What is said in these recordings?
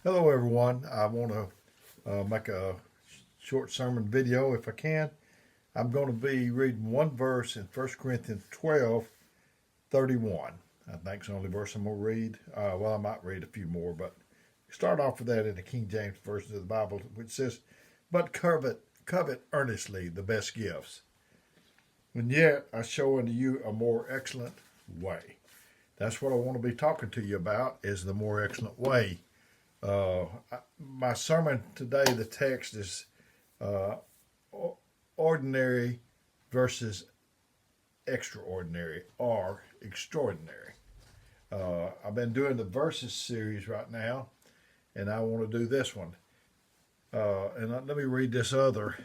Hello, everyone. I want to make a short sermon video if I can. I'm going to be reading one verse in 1 Corinthians 12:31. I think it's the only verse I'm going to read. I might read a few more, but start off with that in the King James Version of the Bible, which says, "But covet earnestly the best gifts, and yet I show unto you a more excellent way." That's what I want to be talking to you about, is the more excellent way. Uh, my sermon today, the text is uh, ordinary versus extraordinary or extraordinary. I've been doing the verses series right now, and I want to do this one. Let me read this other,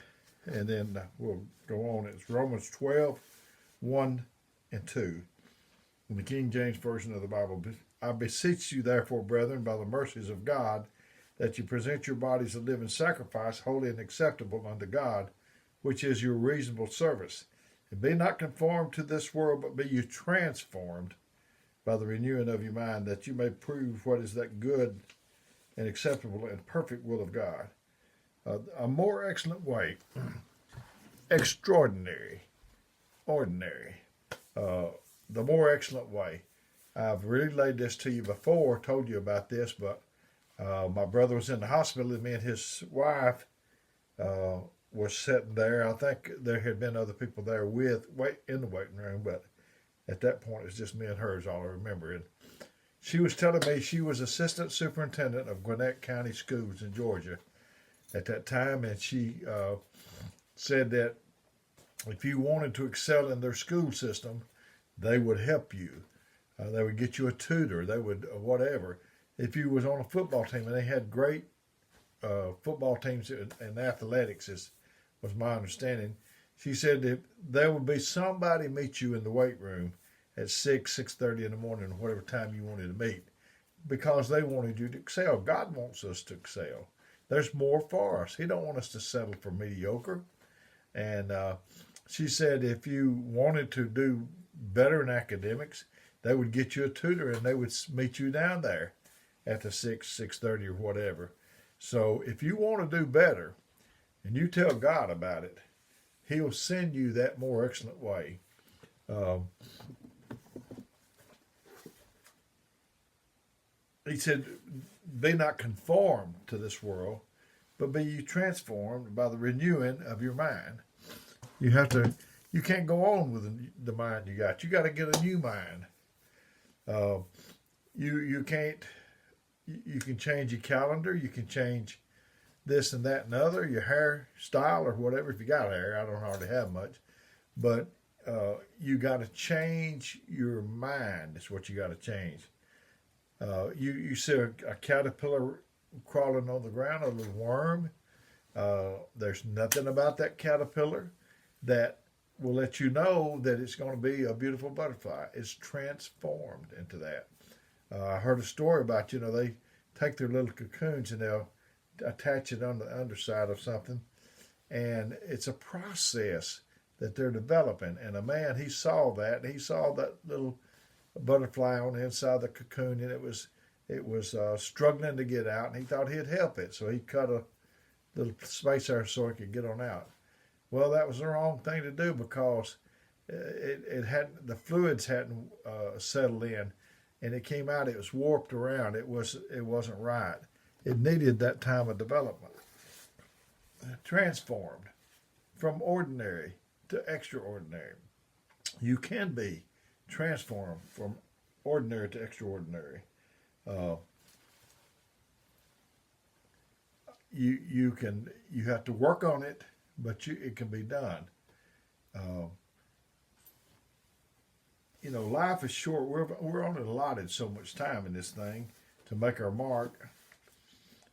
and then we'll go on. It's Romans 12:1 and 2. In the King James Version of the Bible, "I beseech you, therefore, brethren, by the mercies of God, that you present your bodies a living sacrifice, holy and acceptable unto God, which is your reasonable service. And be not conformed to this world, but be you transformed by the renewing of your mind, that you may prove what is that good and acceptable and perfect will of God." A more excellent way, extraordinary, ordinary. Uh, the more excellent way. I've relayed this to you before, told you about this, but my brother was in the hospital, and me and his wife uh, was sitting there. I think there had been other people there in the waiting room, but at that point it was just me and her is all I remember. And she was telling me she was assistant superintendent of Gwinnett County Schools in Georgia at that time, and she said that if you wanted to excel in their school system, they would help you. They would get you a tutor. They would whatever. If you was on a football team, and they had great football teams in athletics, was my understanding. She said that there would be somebody meet you in the weight room at 6:30 in the morning, or whatever time you wanted to meet, because they wanted you to excel. God wants us to excel. There's more for us. He don't want us to settle for mediocre. And she said if you wanted to do better in academics, they would get you a tutor, and they would meet you down there at the 6:30 or whatever. So if you want to do better and you tell God about it, He'll send you that more excellent way. Um, he said, "Be not conformed to this world, but be you transformed by the renewing of your mind." You have to. You can't go on with the mind you got. You got to get a new mind. Uh, you can't. You can change your calendar. You can change this and that and other. Your hairstyle or whatever. If you got hair, I don't hardly have much, but you got to change your mind. That's what you got to change. You see a caterpillar crawling on the ground, a little worm. There's nothing about that caterpillar that will let you know that it's going to be a beautiful butterfly. It's transformed into that. I heard a story about, they take their little cocoons and they'll attach it on the underside of something, and it's a process that they're developing. And a man, he saw that. He saw that little butterfly on the inside of the cocoon, and it was struggling to get out, and he thought he'd help it, so he cut a little space there so it could get on out. Well, that was the wrong thing to do, because it hadn't, the fluids hadn't settled in, and it came out. It was warped around. It wasn't right. It needed that time of development. Transformed from ordinary to extraordinary. You can be transformed from ordinary to extraordinary. Uh, you have to work on it, but it can be done. Uh, Life is short. We're only allotted so much time in this thing to make our mark.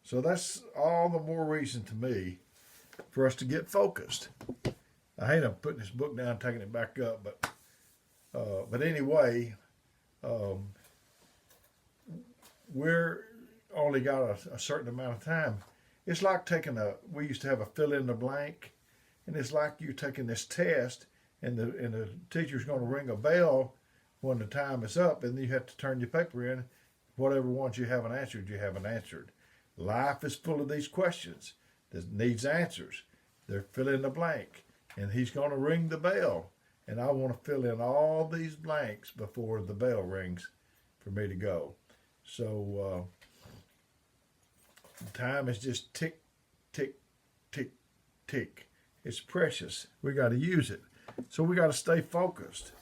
So that's all the more reason to me for us to get focused. I hate I'm putting this book down, taking it back up, but anyway, um, we're only got a certain amount of time. It's like we used to have a fill in the blank, and it's like you taking this test, and the teacher's going to ring a bell when the time is up, and you have to turn your paper in. Whatever ones you haven't answered, you haven't answered. Life is full of these questions that needs answers. They're fill in the blank, and he's going to ring the bell. And I want to fill in all these blanks before the bell rings for me to go. So time is just tick, tick, tick, tick. It's precious. We got to use it. So we got to stay focused.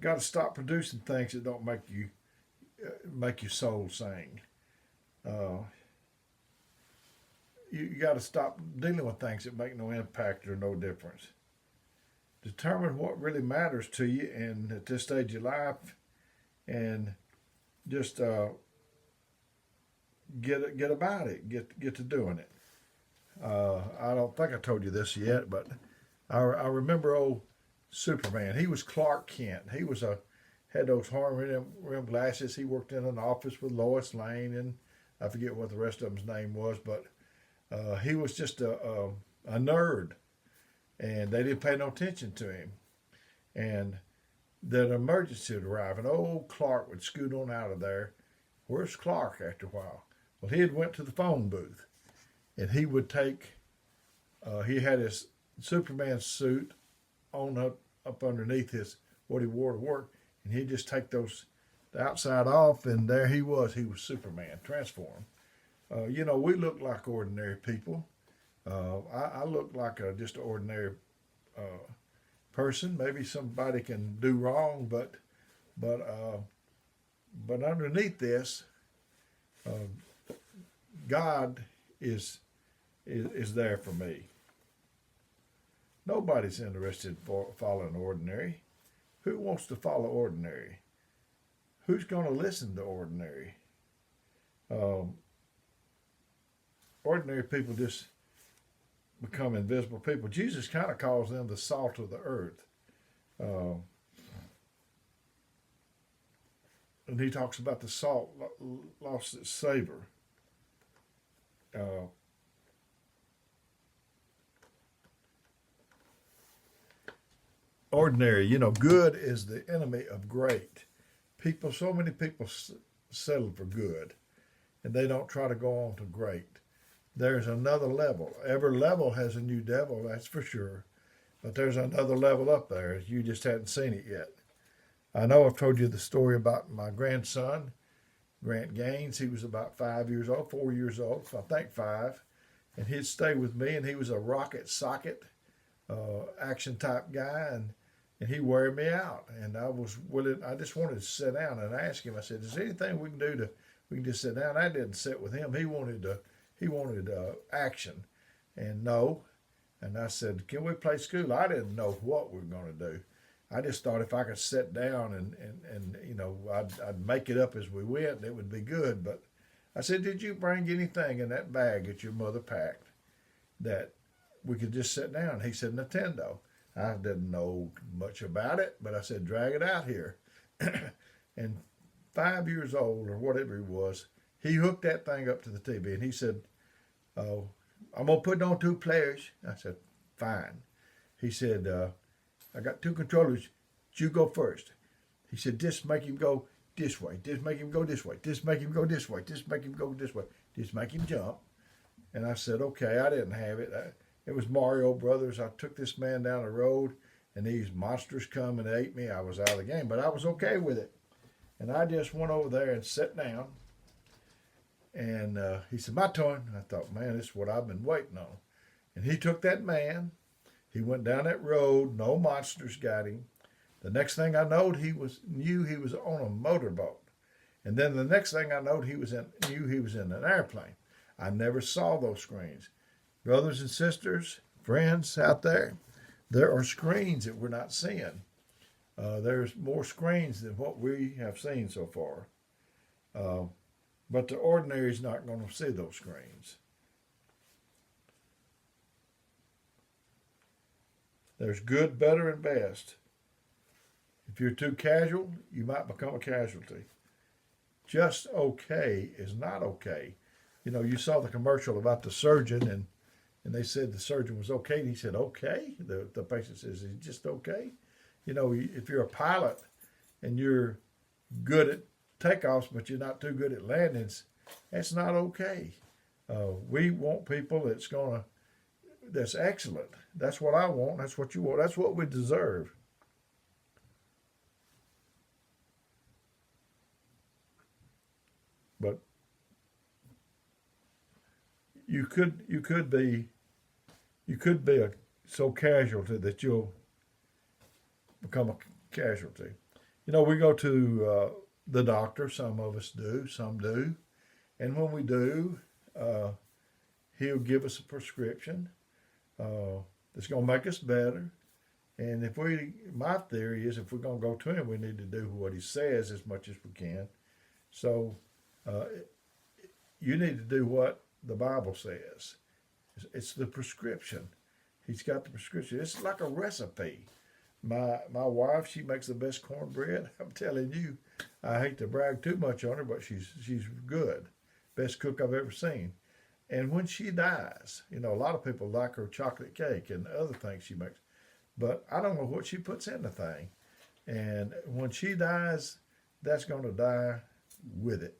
Got to stop producing things that don't make your soul sing. You got to stop dealing with things that make no impact or no difference. Determine what really matters to you and at this stage of life, and just get about it. Get to doing it. I don't think I told you this yet, but I remember old Superman. He was Clark Kent. He was had those horn rim glasses. He worked in an office with Lois Lane, and I forget what the rest of his name was, but he was just a nerd, and they didn't pay no attention to him. And that emergency would arrive, and old Clark would scoot on out of there. Where's Clark after a while? Well, he had went to the phone booth, and he would take, he had his Superman suit on up underneath his, what he wore to work, and he'd just take the outside off, and there he was Superman, transformed. We look like ordinary people. I look like just an ordinary person. Maybe somebody can do wrong, but underneath this, God is there for me. Nobody's interested in following ordinary. Who wants to follow ordinary? Who's going to listen to ordinary? Ordinary people just become invisible people. Jesus kind of calls them the salt of the earth. And he talks about the salt lost its savor. Ordinary, good is the enemy of great. So many people settle for good, and they don't try to go on to great. There's another level. Every level has a new devil, that's for sure. But there's another level up there. You just hadn't seen it yet. I know I've told you the story about my grandson, Grant Gaines. He was about 4 years old, so I think 5. And he'd stay with me, and he was a rocket socket action type guy, and he'd wear me out. And I just wanted to sit down and ask him. I said, is there anything we can do we can just sit down? I didn't sit with him. He wanted action. And no. And I said, can we play school? I didn't know what we were going to do. I just thought if I could sit down and I'd make it up as we went, and it would be good. But I said, did you bring anything in that bag that your mother packed that we could just sit down? He said, Nintendo. I didn't know much about it, but I said, drag it out here. And 5 years old or whatever he was, he hooked that thing up to the TV, and he said, oh, I'm going to put it on 2 players. I said, fine. He said, I got 2 controllers. You go first. He said, just make him go this way. Just make him go this way. Just make him go this way. Just make him go this way. Just make him jump. And I said, okay, I didn't have it. It was Mario Brothers. I took this man down the road, and these monsters come and ate me. I was out of the game, but I was okay with it. And I just went over there and sat down. And he said, my turn. And I thought, man, this is what I've been waiting on. And he took that man. He went down that road. No monsters got him. The next thing I knew, he was on a motorboat. And then the next thing I knew, he was in an airplane. I never saw those screens. Brothers and sisters, friends out there are screens that we're not seeing. There's more screens than what we have seen so far. But the ordinary is not going to see those screens. There's good, better, and best. If you're too casual, you might become a casualty. Just okay is not okay. You saw the commercial about the surgeon, and they said the surgeon was okay, and he said, okay? The patient says, is he just okay? If you're a pilot and you're good at takeoffs, but you're not too good at landings, That's not okay. We want people that's excellent. That's what I want. That's what you want. That's what we deserve. But you could be so casualty that you'll become a casualty. We go to the doctor. Some of us do. Some do. And when we do, uh, he'll give us a prescription that's going to make us better. And my theory is, if we're going to go to him, we need to do what he says as much as we can. So uh, you need to do what the Bible says. It's the prescription. He's got the prescription. It's like a recipe. My wife, she makes the best cornbread. I'm telling you, I hate to brag too much on her, but she's good. Best cook I've ever seen. And when she dies, a lot of people like her chocolate cake and other things she makes, but I don't know what she puts in the thing. And when she dies, that's going to die with it.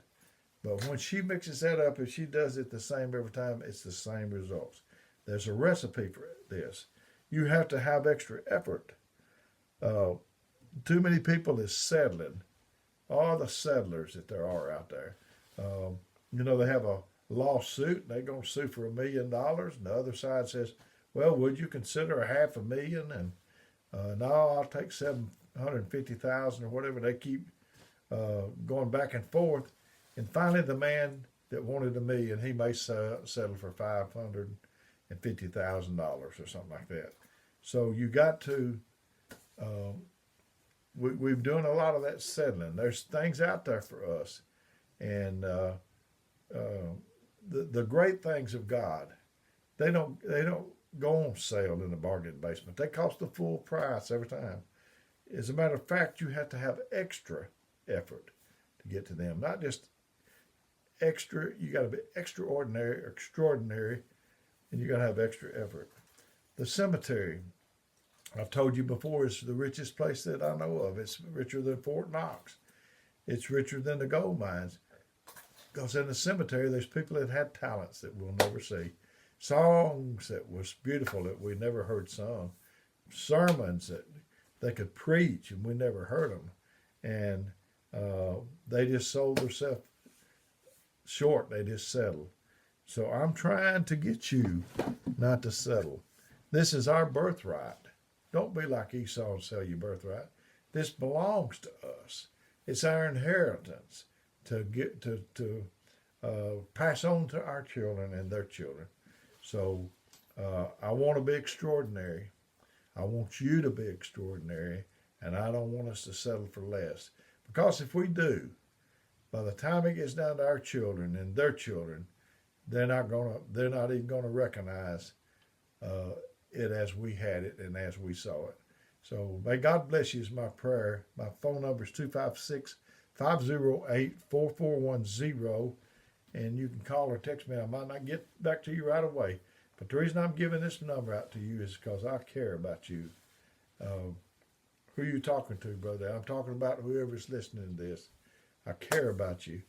But when she mixes that up, if she does it the same every time, it's the same results. There's a recipe for this. You have to have extra effort. Uh, Too many people is settling. All the settlers that there are out there. They have a lawsuit. They're going to sue for $1 million. And the other side says, well, would you consider $500,000? And no, I'll take 750,000 or whatever. They keep going back and forth. And finally, the man that wanted $1 million, he may settle for $550,000 or something like that. So you got to. We've done a lot of that settling. There's things out there for us, and the great things of God, they don't go on sale in the bargain basement. They cost the full price every time. As a matter of fact, you have to have extra effort to get to them. Not just extra. You got to be extraordinary, and you got to have extra effort. The cemetery, I've told you before, is the richest place that I know of. It's richer than Fort Knox. It's richer than the gold mines. Because in the cemetery, there's people that had talents that we'll never see. Songs that was beautiful that we never heard sung. Sermons that they could preach and we never heard them. And they just sold themselves short. They just settled. So I'm trying to get you not to settle. This is our birthright. Don't be like Esau and sell your birthright. This belongs to us. It's our inheritance to get to pass on to our children and their children. So I want to be extraordinary. I want you to be extraordinary, and I don't want us to settle for less. Because if we do, by the time it gets down to our children and their children, they're not even gonna recognize it as we had it and as we saw it. So may God bless you is my prayer. My phone number is 256-508-4410. And you can call or text me. I might not get back to you right away. But the reason I'm giving this number out to you is because I care about you. Who you talking to, brother? I'm talking about whoever's listening to this. I care about you.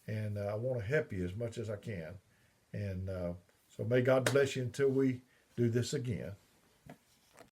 And I want to help you as much as I can. And so may God bless you until we do this again.